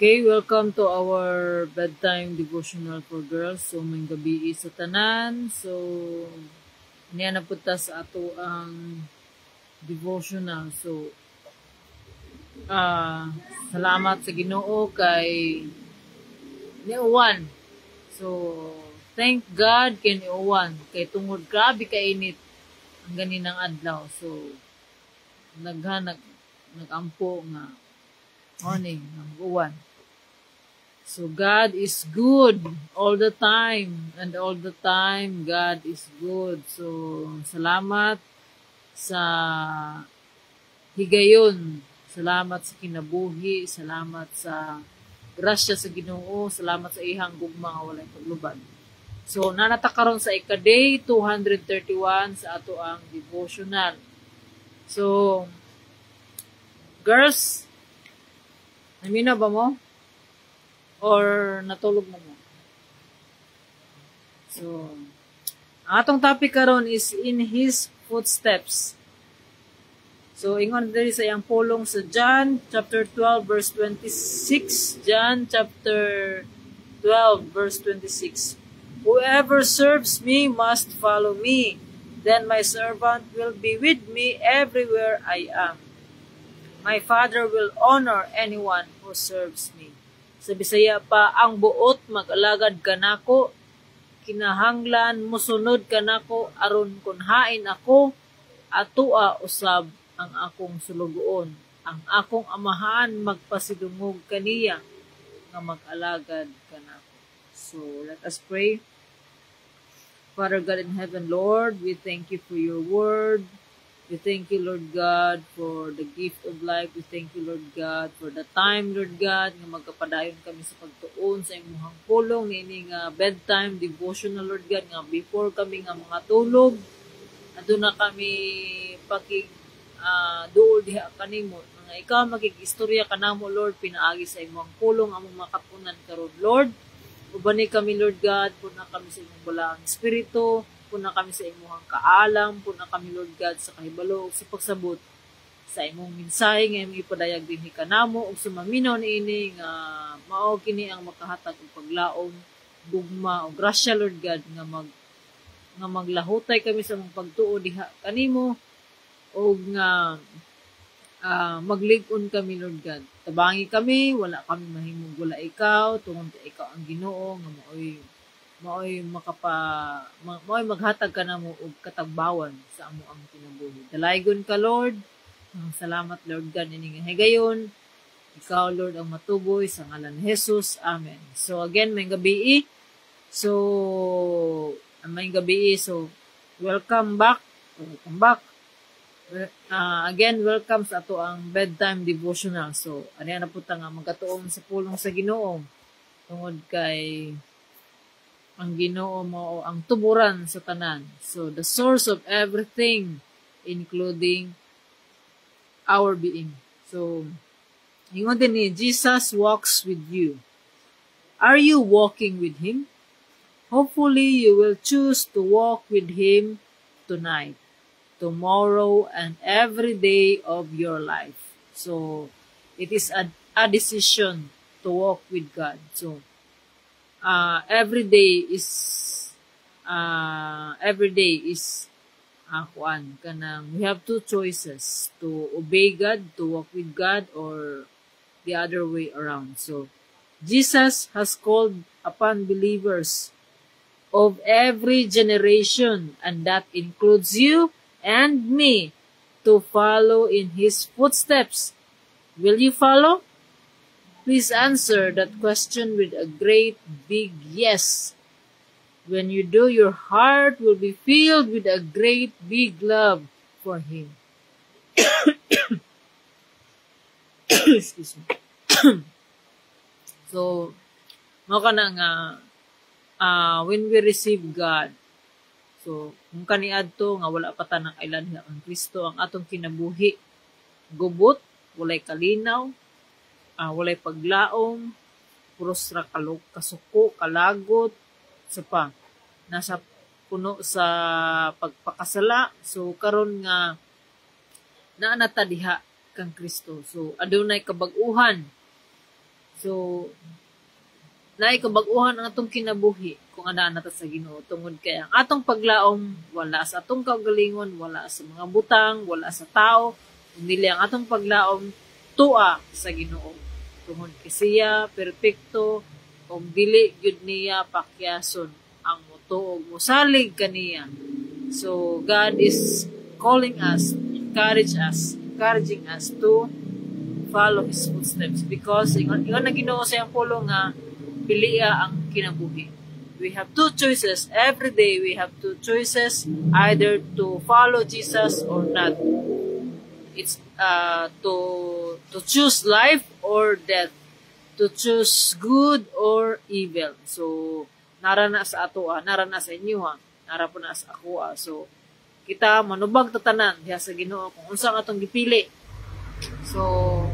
Okay, welcome to our bedtime devotional for girls. So, may gabi sa tanan. So, niya na punta sa ato ang devotional. So, salamat sa Ginoo kay niuwan. So, thank God kay niuwan. Kay tungod grabe kainit ang ganinang adlaw. So, nagampo nga morning ng uwan. So God is good all the time, and all the time God is good. So salamat sa higayon, salamat sa kinabuhi, salamat sa grasya sa Ginoo, salamat sa ihang gugma nga walay pagluban. So nanata karon sa ika-day 231 sa ato ang devotional. So girls, namina ba mo? Or natulog mo mo? So, ang atong topic karon is in His footsteps. So, ingon diri sa iyang pulong sa John chapter 12 verse 26. John chapter 12 verse 26. Whoever serves me must follow me. Then my servant will be with me everywhere I am. My Father will honor anyone who serves me. Sa Bisaya pa, ang buot mag-alagad kanako, kinahanglan musunod kanako aron kun hain ako, atua usab ang akong sulugoon. Ang akong amahan magpasidungog kaniya nga mag-alagad kanako. So, let us pray. Father God in heaven, Lord, we thank you for your word. We thank you, Lord God, for the gift of life. We thank you, Lord God, for the time, Lord God, nga magkapadayon kami sa pagtuon sa imong pulong, ini nga bedtime devotional, Lord God, nga before kami nga mga tulog, adto na kami duol diha kanimo, nga ikaw makigistorya kanamo, Lord, pinaagi sa imong pulong, among makapunan karon, Lord. Ubani kami, Lord God, puna kami sa imong balaang espiritu, puna kami sa imong kaalam, puna kami, Lord God, sa kahibalo sa pagsabot sa imong mensahe nga imong ipadayag dinhi kanamo ug sumaminaw niini nga mao kini ang makahatag og paglaom, gugma ug grasya, Lord God, nga maglahutay kami sa imong pagtuo diha kanimo ug nga maglig-on kami, Lord God. Tabangi kami, wala kami mahimong gula ikaw, tungod ikaw ang Ginoo nga maoy maghatag ka na mo og katagbawan sa amo ang kinabuhi. Dalaygon ka, Lord. Salamat, Lord God, ini nga higayon. Ikaw, Lord, ang matuboy sa ngalan ni Jesus. Amen. So again, may gabi. So welcome back. Again, welcome sa ato ang bedtime devotional. So, ano na po nga magkatuon sa pulong sa Ginoo. Tungod kay ang Ginoo mo ang tuburan sa tanan. So, the source of everything, including our being. So, ingon din ni, Jesus walks with you. Are you walking with Him? Hopefully, you will choose to walk with Him tonight, tomorrow, and every day of your life. So, it is a decision to walk with God. So, every day is we have two choices, to obey God, to walk with God, or the other way around. So Jesus has called upon believers of every generation, and that includes you and me, to follow in His footsteps. Will you follow? Please answer that question with a great big yes. When you do, your heart will be filled with a great big love for Him. Excuse me. So, when we receive God, so, kung kaniadto nga wala pa ta ng kailan ang Kristo ang atong kinabuhi, gubot, walay kalinaw, walay paglaom, puros ra kasuko, kalagot, nasa puno sa pagpakasala. So karon nga naanata diha kang Kristo. So adunay kabag-uhan So naay kabag-uhan ang atong kinabuhi kung anaa nata sa Ginoo tungod kay ang atong paglaom wala sa atong kaugalingon, wala sa mga butang, wala sa tao, kundi ang atong paglaom tua sa Ginoo. Tungod kay siya perpekto ug dili gyud niya pakyason ang motuog mosalig kaniya. So God is calling us, encouraging us to follow His footsteps because ingon na Ginoo sa iyang pulong nga piliya ang kinabuhi. We have two choices. Every day we have two choices, either to follow Jesus or not. It's to choose life or death. To choose good or evil. So, narana sa ato, narana sa inyo, nara po na sa ako. So, kita manubag tatanan diha sa Ginoo kung unsang atong gipili. So,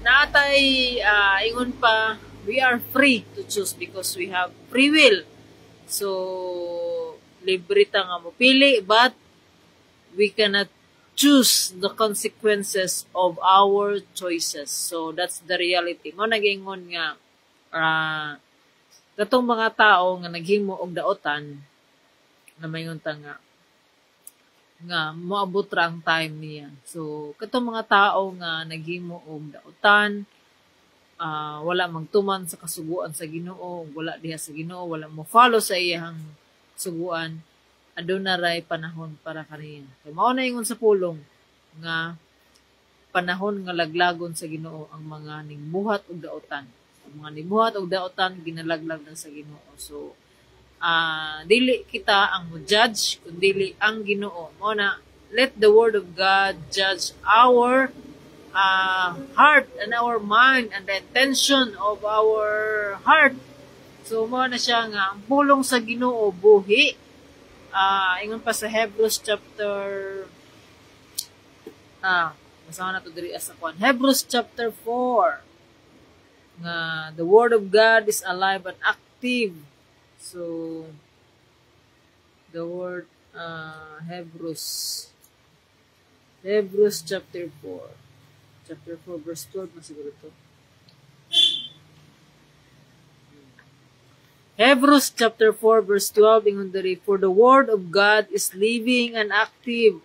natay ingon pa, we are free to choose because we have free will. So, libre ta nga mopili, but we cannot choose the consequences of our choices. So, that's the reality. Mo nag-ingon nga, katong mga tao nga naghimo og daotan, na mayngon ta nga moabot ra ang time niya. So, katong mga tao nga naghimo og daotan, wala magtuman sa kasuguan sa Ginoo, wala diha sa Ginoo, wala mo follow sa iyang suguan, aduna ray panahon para kaniya. Kay mao na ingon sa pulong nga panahon nga laglagon sa Ginoo ang mga ningbuhat og daotan. Ang mga ningbuhat og daotan ginalaglag na sa Ginoo. So, dili kita ang mo-judge kundi ang Ginoo. Mao na let the word of God judge our heart and our mind and the intention of our heart. So mao na siya nga ang pulong sa Ginoo buhi. Ingon pa sa Hebrews chapter basahan nato diri sa kwan. Hebrews chapter 4 nga the word of God is alive and active. So, the word, Hebrews chapter 4 verse 12 na siguro ito. Hebrews chapter 4 verse 12, ingon diri, for the word of God is living and active,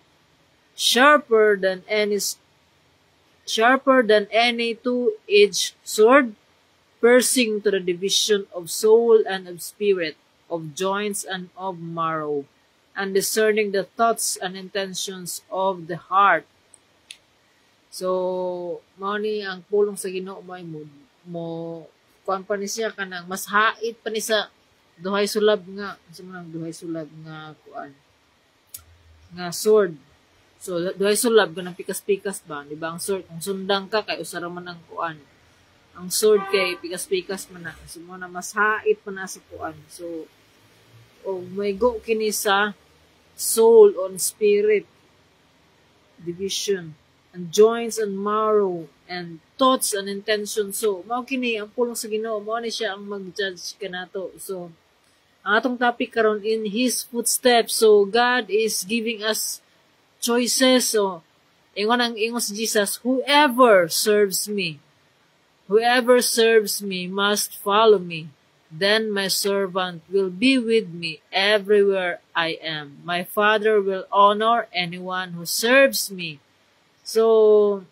sharper than any two-edged sword, piercing to the division of soul and of spirit, of joints and of marrow, and discerning the thoughts and intentions of the heart. So, mao ni ang pulong sa Ginoo mo kuan pa ni siya kanang mas hait pa ni sa duhay sulab nga kuan nga sword. So, duhay sulab kanang pikas-pikas ba, di ba? Ang sword kung sundang ka kay usara man ang kuan. Ang sword kay pikas-pikas man na. So, na mas hait pa na sa kuan. So, may go kini sa soul on spirit division and joints and marrow and thoughts and intentions. So, mao kini ang pulong sa Ginoo, mao ni siya ang mag-judge kanato. So, ang atong topic karon in His footsteps. So, God is giving us choices. So, ingon si Jesus, whoever serves me must follow me. Then my servant will be with me everywhere I am. My Father will honor anyone who serves me. So,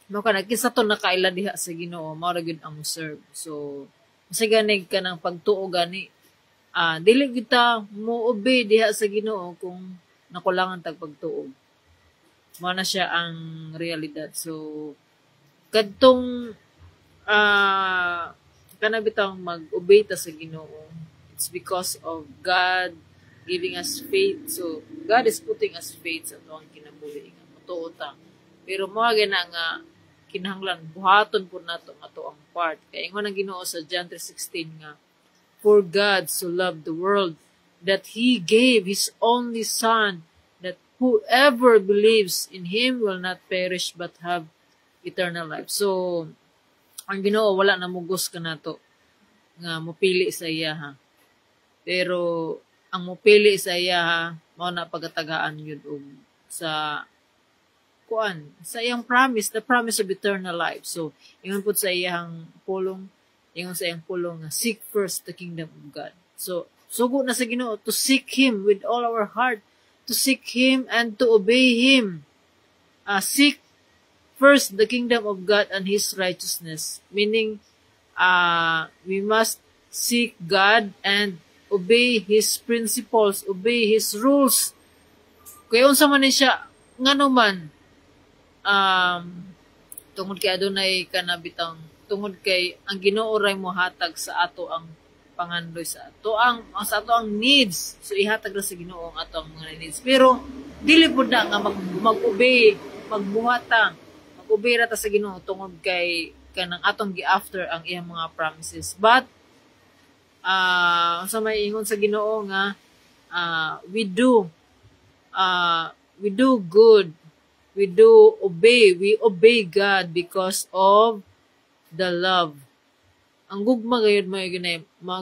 kisa to nakaila diha sa Ginoo, mao ra gyud ang serve. So, masiganig ka ng pagtuo gani. Dili kita mo-obey diha sa Ginoo kung nakulangan tag pagtuo. Mao na siya ang realidad. So, kadtong kana bitang mag-obey ta sa Ginoo, it's because of God giving us faith. So, God is putting us faith sa tuwang kinabuhi nga matuo ta. Pero mo gina nga kinahanglan buhaton po nato nga to ang part. Kaya ingon ang Ginoo sa John 3:16 nga, for God so loved the world that He gave His only Son, that whoever believes in Him will not perish but have eternal life. So, ang Ginoo wala na mugos ka nato nga mopili sa iya ha. Pero ang mopili sa iya ha, mao na pagatagaan yun sa kuan sa iyang promise, the promise of eternal life. So ingon pud sa iyang pulong, nga seek first the kingdom of God. So sugo na sa Ginoo to seek Him with all our heart, to seek Him and to obey Him. Seek first the kingdom of God and His righteousness, meaning we must seek God and obey His principles, obey His rules. Kaya unsa man ni siya ngano man, tungod kay adunay kanabitang, tungod kay ang Ginoo ray mohatag sa ato ang pangandoy, sa ato ang needs. So ihatag ra sa Ginoo ang ato ang mga needs. Pero dili pud na nga mag-obey, mag-obey ra ta sa Ginoo tungod kay kanang atong gi-after ang iyang mga promises. But sa may ingon sa Ginoo nga we do good, we obey God because of the love. Ang gugma gayud mao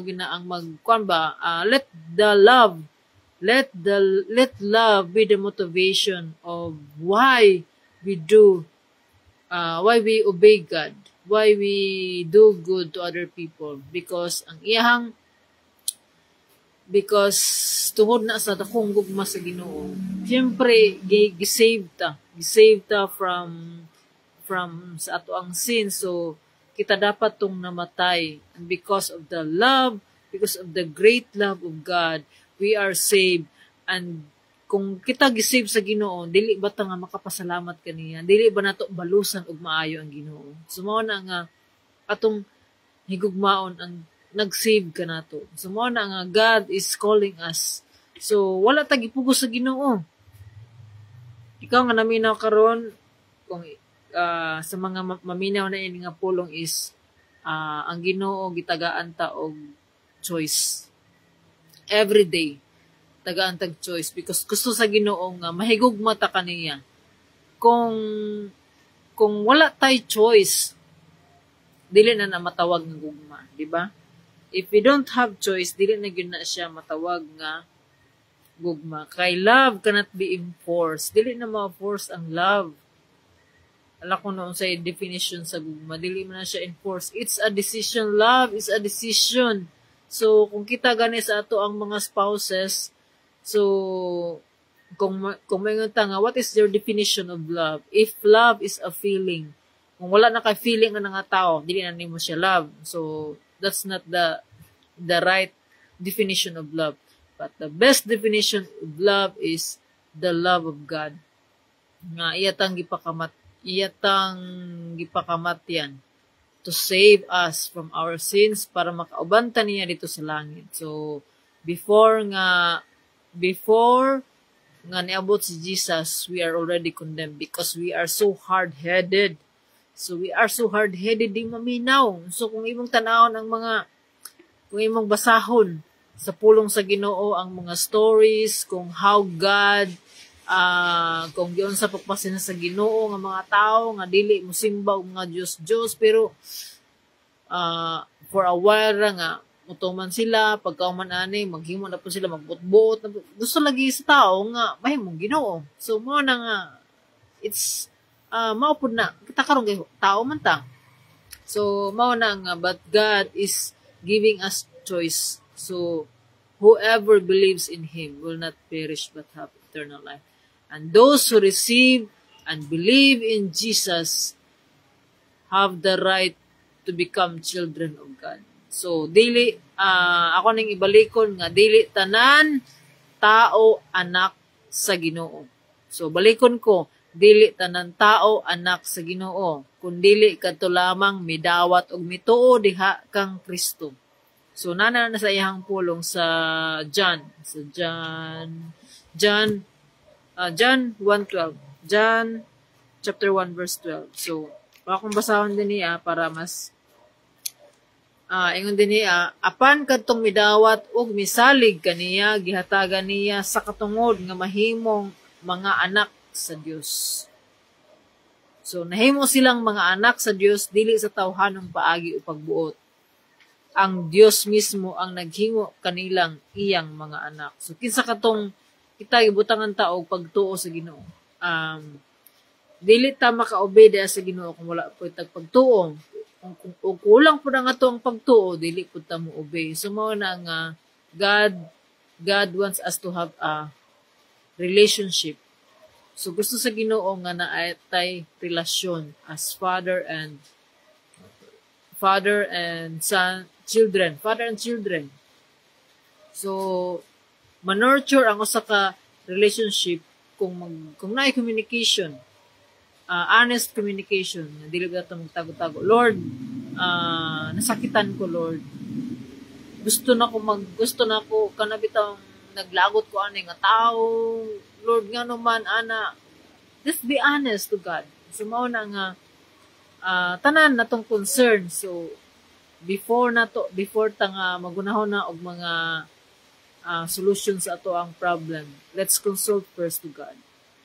gina ang magkuan ba, let love be the motivation of why we obey God, why we do good to other people, because tungod na sa dakong gugma sa Ginoo, siyempre gisave ta from sa ato ang sin. So kita dapat tong namatay, and because of the great love of God, we are saved. And kung kita gisave sa Ginoo, dili ba ta nga makapasalamat kaniya? Dili ba nato balusan og maayo ang Ginoo? So mao na nga atong higugmaon ang nag-save ka nato. So mao na nga God is calling us. So wala ta gipugos sa Ginoo. Ikaw nga naminaw karon, kung sa mga maminaw na ini nga pulong is ang Ginoo gitagaan ta og choice. Every day tagaan tag choice, because gusto sa Ginoo nga mahigugma ta kaniya. Kung wala tay choice, dili na matawag nga gugma, di ba? If we don't have choice, dili na gyud na siya matawag nga gugma. Kay love cannot be enforced. Dili na ma-force ang love. Ala ko noon sa definition sa gugma, dili man na siya enforced. It's a decision. Love is a decision. So kung kita gani sa ato ang mga spouses, so kung mayngon ta nga, what is your definition of love? If love is a feeling, kung wala na kay feeling na nga tao, dili na nimo siya love. So that's not the right definition of love. But the best definition of love is the love of God. Nga iyatang gipakamat yan to save us from our sins, para makaubanta niya dito sa langit. So before nga niabot si Jesus, we are already condemned because we are so hard-headed. So we are so hard-headed, di maminaw. So kung imong tanawon kung imong basahon sa pulong sa Ginoo ang mga stories kung how God kung giyon sa pagpasin sa Ginoo nga mga tao nga dili mosimba og mga Diyos, pero for a while nga mutuman sila, pagkauman ani maghimo na po sila magbutbuot na gusto lagi sa tao nga mahimong Ginoo. So mo na nga it's mao pud na kita karon kay tao man ta. So mao na nga, but God is giving us choice. So whoever believes in Him will not perish but have eternal life. And those who receive and believe in Jesus have the right to become children of God. So dili ako ning ibalikon nga dili tanan tao anak sa Ginoo. So balikon ko, dili tanan tao anak sa Ginoo, kundili kadto lamang midawat og mituo diha kang Kristo. So nana na sa iyang pulong sa John 1:12. John chapter 1 verse 12. So akong basahon din niya para mas ingon din niya, apan kadtong midawat og misalig kaniya gihatagan niya sa katungod nga mahimong mga anak sa Dios. So nahimo silang mga anak sa Dios dili sa tawhanong paagi o pagbuot. Ang Dios mismo ang naghimo kanilang iyang mga anak. So kinsa katong kita gibutangan ta og pagtuo sa Ginoo. Dili ta maka-obey diha sa Ginoo kung wala po tagpagtuo. Kung kulang po na nga to ang pagtuo, dili po ta mo obey. So mao na nga God wants us to have a relationship. So gusto sa Ginoo nga naatay relasyon as father and son, children, father and children. So manurture ang usa ka relationship kung naay communication, honest communication, dili ba ta magtago-tago. Lord, nasakitan ko, Lord. Gusto na ko kanabitang naglagot ko ani nga tao, Lord, nga naman ana. Just be honest to God. So mao na nga tanan natong concern. So before ta nga magunahon na og mga solution sa ato ang problem, let's consult first to God.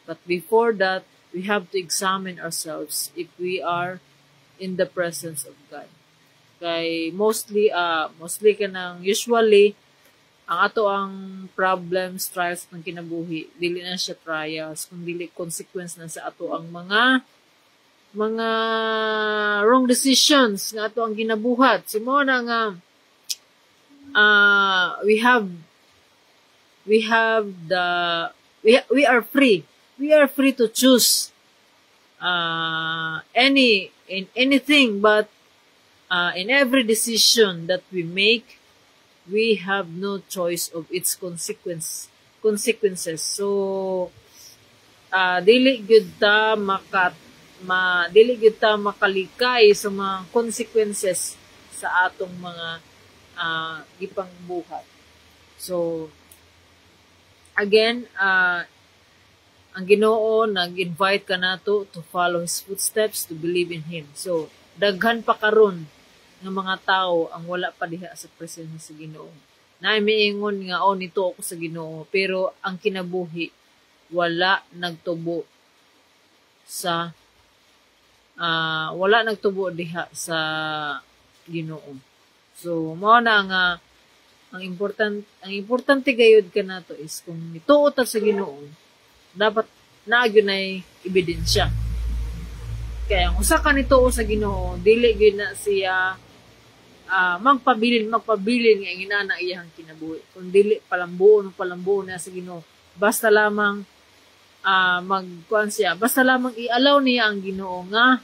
But before that, we have to examine ourselves if we are in the presence of God. Kay mostly usually ang ato ang problems, trials ng kinabuhi, dili na siya trials, kundi consequence na sa ato ang mga wrong decisions nga ato ang ginabuhat. So mo na nga we are free. We are free to choose anything, but in every decision that we make, we have no choice of its consequences. So dili gyud ta makalikay sa mga consequences sa atong mga gipang buhat. So again, ang Ginoo nag-invite ka nato to follow His footsteps, to believe in Him. So daghan pa karon ng mga tao ang wala pa diha sa presensya sa Ginoo. Naay miingon nga nito ako sa Ginoo, pero ang kinabuhi wala nagtubo diha sa Ginoo. So mao na nga ang importante gayud ka nato is kung nituo ta sa Ginoo, dapat naagyo nay ebidensya. Kaya ang usa ka nituo sa Ginoo, dili gyud na siya magpabilin nga inana iyang kinabuhi. Kung dili palambuon na sa Ginoo, basta lamang basta lamang i-allow niya ang Ginoo nga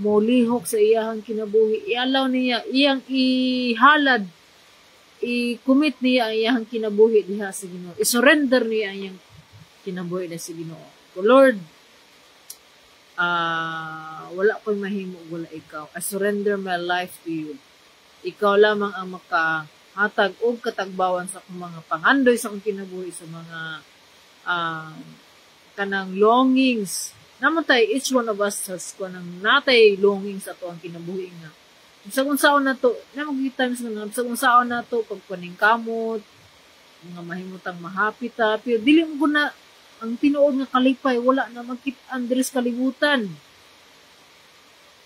molihok sa iyang kinabuhi, i-allow niya iyang ihalad, i-commit niya ang iyang kinabuhi diha sa Ginoo, i-surrender niya ang iyang kinabuhi na sa Ginoo. So Lord, wala ko'y mahimo, wala ikaw. I surrender my life to you. Ikaw lamang ang makahatag og katagbawan sa akong mga pangandoy sa akong kinabuhi, sa mga kanang longings. Namatay, each one of us has kanang natay longings ato ang kinabuhi nga. Sa na to, na mag-times na sa na to, pagpaningkamot, mga mahimutang mahapit pero dili mo na ang tinuod nga kalipay, wala na magkit-an diri sa kalibutan.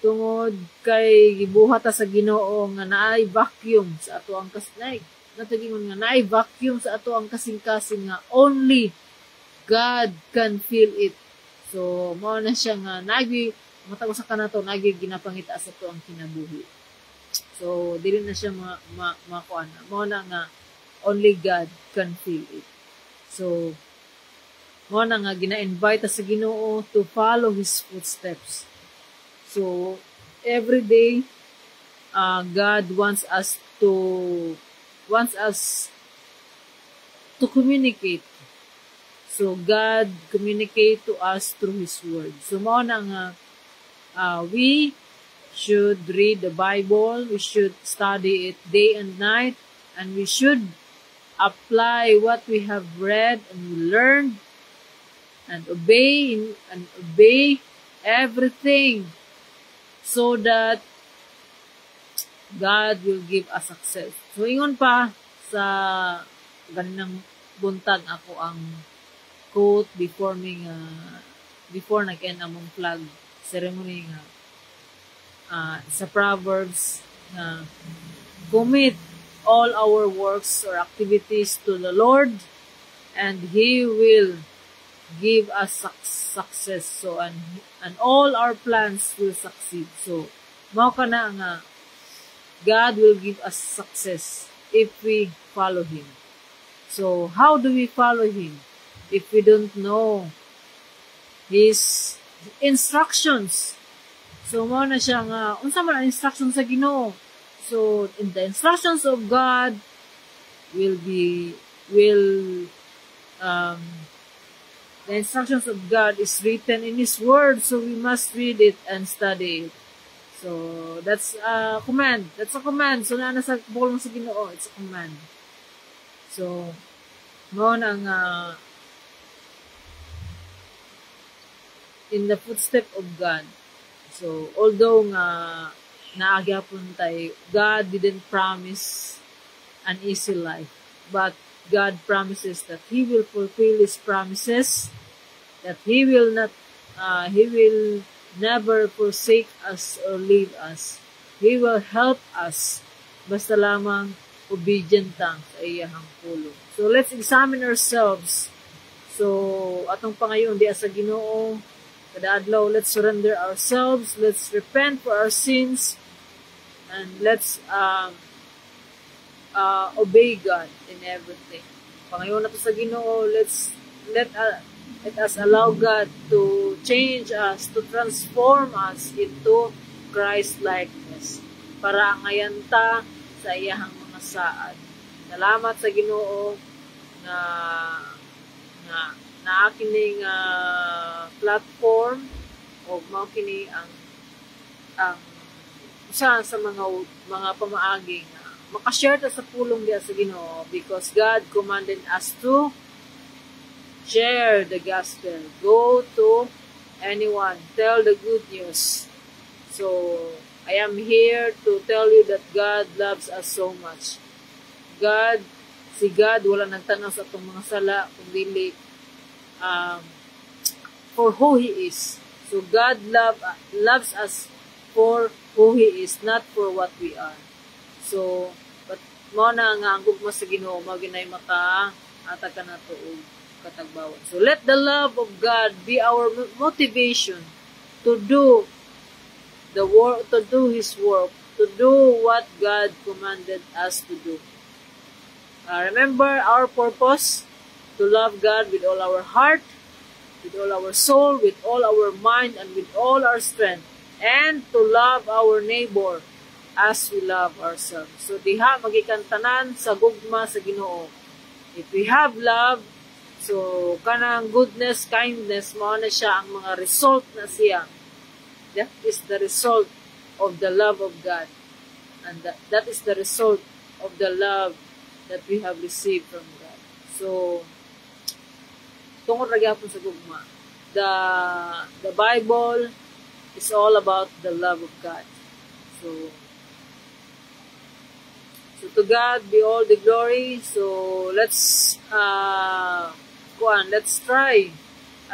Tungod kay gibuhat sa Ginoo nga naay vacuum sa ato ang kasnay. Natagingon nga naay vacuum sa ato ang kasing-kasing nga only God can fill it. So mao na siya nga matag sa kanato nagi ginapangita sa ato ang kinabuhi. So dili na siya makuan. Mao na nga only God can fill it. So mao na nga gina-invite sa Ginoo to follow His footsteps. So every day God wants us to communicate. So God communicate to us through His word. So mao na nga we should read the Bible, we should study it day and night, and we should apply what we have read and learned and obey everything so that God will give us success. So ingon pa sa ganinang buntag ako ang quote before nag-end among flag ceremony nga sa Proverbs na commit all our works or activities to the Lord and He will give us success. So, and all our plans will succeed. So, mao ka na nga, God will give us success if we follow Him. So, how do we follow Him if we don't know His instructions? So, mao na siya nga, unsa man ang instructions sa Ginoo. So, in the instructions of God the instructions of God is written in His Word, so we must read it and study it. So, that's a command. That's a command. So, na sa bulong sa Ginoo, it's a command. So, noon ang in the footstep of God. So, although naagyapon tayo, God didn't promise an easy life, but God promises that He will fulfill His promises, that He will never forsake us or leave us. He will help us. Basta lamang obedient lang sa iyahang pulong. So, let's examine ourselves. So, atong pangayon, di asa Ginoo, kada adlaw, let's surrender ourselves, let's repent for our sins, and let's obey God in everything. Pangayon na to sa Ginoo, let us allow God to change us, to transform us into Christ-likeness. Para ngayon ta sa iyahang mga saad. Salamat sa Ginoo na aking platform o mao kini ang usa sa mga pamaagi na makashare ta sa pulong diya sa Ginoo, because God commanded us to share the gospel. Go to anyone. Tell the good news. So, I am here to tell you that God loves us so much. Si God, wala nagtanaw sa itong mga sala, kundi for who He is. So, God loves us for who He is, not for what we are. So, but mo na nga ang gugma sa Ginoo, maginay maka atag ka na to katagbawan. So, let the love of God be our motivation to do the work, to do His work, to do what God commanded us to do. Remember our purpose, to love God with all our heart, with all our soul, with all our mind, and with all our strength, and to love our neighbor as we love ourselves. So, diha magikantanan sa gugma sa Ginoo. If we have love, so, kanang goodness, kindness, mao na siya ang mga result na siya. That is the result of the love of God. And that is the result of the love that we have received from God. So, tungod ra gyapon sa gugma. The Bible is all about the love of God. So to God be all the glory. So, let's try.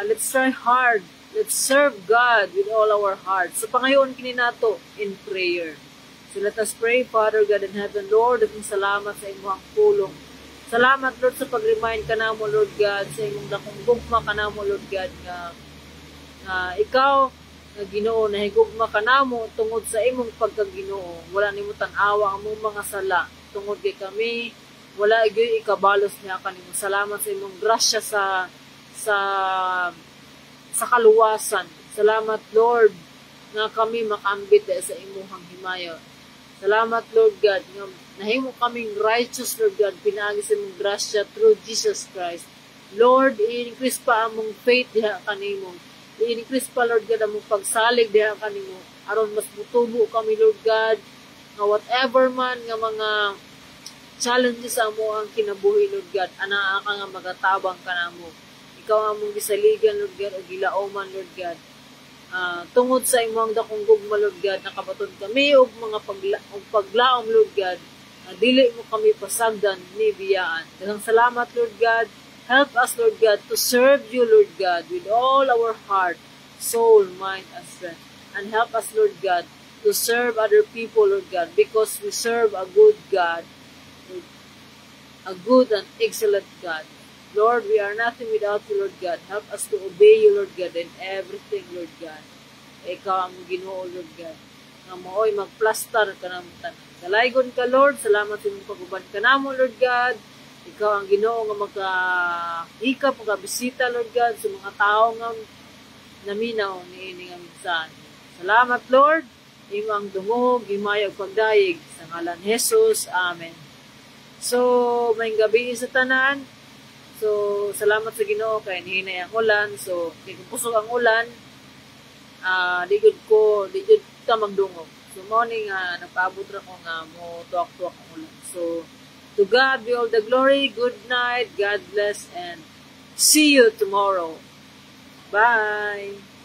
Let's try hard. Let's serve God with all our hearts. So, pangayon kini nato in prayer. So, let us pray. Father God in heaven, Lord, akong salamat sa imong pulong. Salamat, Lord, sa pag-remind ka na mo, Lord God, sa imong dakong gugma ka na mo, Lord God, nga ikaw, na Ginoo, na higugma ka na mo tungod sa imong pagkaginoo. Wala nimo tan-awa ang mong mga sala. Tungod kay kami, wala gyud ikabalos niya kanimo. Salamat sa imong grasya sa kaluwasan. Salamat, Lord, nga kami makambit sa imong himaya. Salamat, Lord God, nga nahimo kaming righteous, Lord God, pinaagi sa imong grasya through Jesus Christ. Lord, i-increase pa among faith diha kanimo. I-increase pa, Lord God, among pagsalig diha kanimo. Aron mas mutubo kami, Lord God, nga whatever man nga mga challenges amo ang kinabuhi, Lord God, anaa ka nga magatabang ka namo. Ikaw among gisaligan, Lord God, o gilaoman, Lord God. Tungod sa imong dakong gugma, Lord God, nakabaton kami og mga paglaom, Lord God, dili mo kami pasagdan ni biyaan. Daghang salamat, Lord God. Help us, Lord God, to serve you, Lord God, with all our heart, soul, mind, and strength. And help us, Lord God, to serve other people, Lord God, because we serve a good God, a good and excellent God. Lord, we are nothing without you, Lord God. Help us to obey you, Lord God, in everything, Lord God. Ikaw ang Ginoo, Lord God. Nga mooy magplastar ka ng tanan. Kalaygon ka, Lord. Salamat sa mong paguban ka namo, Lord God. Ikaw ang Ginoo nga magkahikap, magkabisita, Lord God, sa mga tao nga naminaw ni ini nga minsan. Salamat, Lord. Imo ang dungog, imayag pagdayeg sa ngalan Jesus. Amen. So, may gabi sa tanan. So, salamat sa Ginoo kay hinay ang ulan. So, kay kung pusog ang ulan, di jud ka magdungog. So, morning nagpaabot ra ko nga mo tuwak-tuwak ang ulan. So, to God be all the glory. Good night. God bless and see you tomorrow. Bye.